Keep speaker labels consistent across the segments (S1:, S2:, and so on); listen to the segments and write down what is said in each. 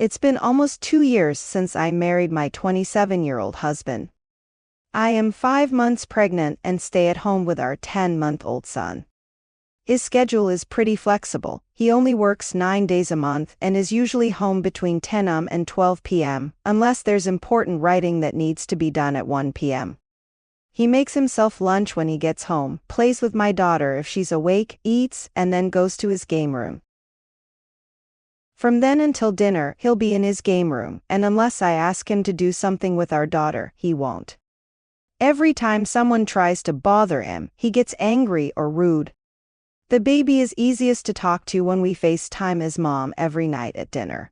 S1: It's been almost 2 years since I married my 27-year-old husband. I am 5 months pregnant and stay at home with our 10-month-old son. His schedule is pretty flexible. He only works 9 days a month and is usually home between 10 am and 12 p.m., unless there's important writing that needs to be done at 1 p.m. He makes himself lunch when he gets home, plays with my daughter if she's awake, eats, and then goes to his game room. From then until dinner, he'll be in his game room, and unless I ask him to do something with our daughter, he won't. Every time someone tries to bother him, he gets angry or rude. The baby is easiest to talk to when we FaceTime his mom every night at dinner.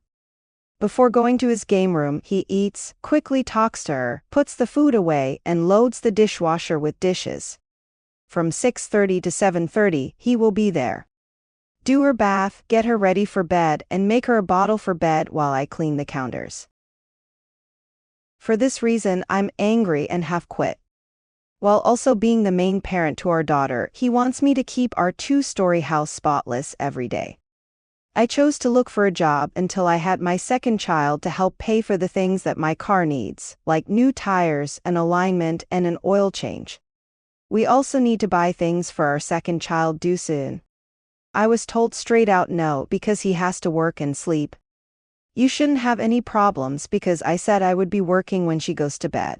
S1: Before going to his game room, he eats, quickly talks to her, puts the food away, and loads the dishwasher with dishes. From 6:30 to 7:30, he will be there. Do her bath, get her ready for bed, and make her a bottle for bed while I clean the counters. For this reason, I'm angry and have quit. While also being the main parent to our daughter, he wants me to keep our 2-story house spotless every day. I chose to look for a job until I had my second child to help pay for the things that my car needs, like new tires, an alignment, and an oil change. We also need to buy things for our second child due soon. I was told straight out no because he has to work and sleep. You shouldn't have any problems because I said I would be working when she goes to bed.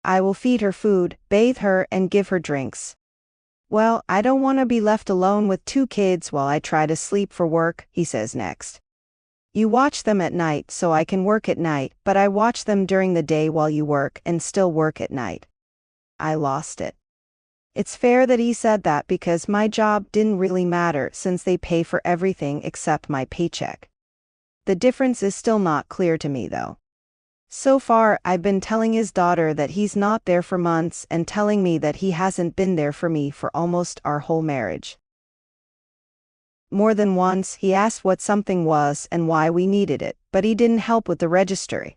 S1: I will feed her food, bathe her, and give her drinks. Well, I don't want to be left alone with 2 kids while I try to sleep for work, he says next. You watch them at night so I can work at night, but I watch them during the day while you work and still work at night. I lost it. It's fair that he said that because my job didn't really matter since they pay for everything except my paycheck. The difference is still not clear to me though. So far, I've been telling his daughter that he's not there for months and telling me that he hasn't been there for me for almost our whole marriage. More than once, he asked what something was and why we needed it, but he didn't help with the registry.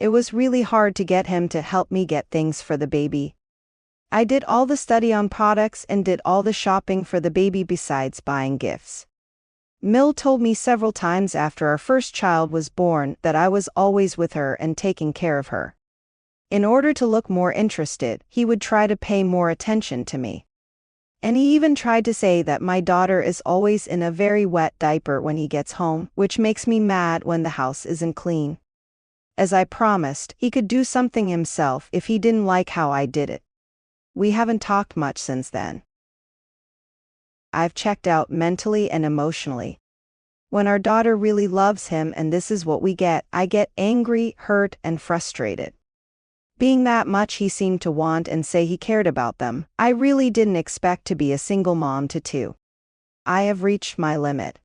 S1: It was really hard to get him to help me get things for the baby. I did all the study on products and did all the shopping for the baby besides buying gifts. Mill told me several times after our first child was born that I was always with her and taking care of her. In order to look more interested, he would try to pay more attention to me. And he even tried to say that my daughter is always in a very wet diaper when he gets home, which makes me mad when the house isn't clean. As I promised, he could do something himself if he didn't like how I did it. We haven't talked much since then. I've checked out mentally and emotionally. When our daughter really loves him and this is what we get, I get angry, hurt, and frustrated. Being that much he seemed to want and say he cared about them, I really didn't expect to be a single mom to 2. I have reached my limit.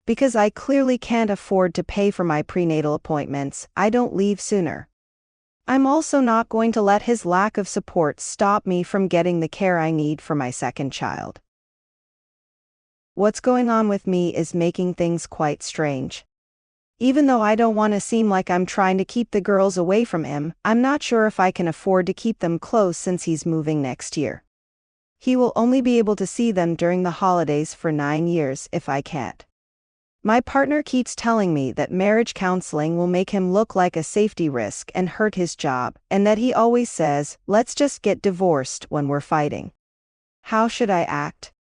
S1: Because I clearly can't afford to pay for my prenatal appointments, I don't leave sooner. I'm also not going to let his lack of support stop me from getting the care I need for my second child. What's going on with me is making things quite strange. Even though I don't want to seem like I'm trying to keep the girls away from him, I'm not sure if I can afford to keep them close since he's moving next year. He will only be able to see them during the holidays for 9 years if I can't. My partner keeps telling me that marriage counseling will make him look like a safety risk and hurt his job, and that he always says, "Let's just get divorced" when we're fighting. How should I act?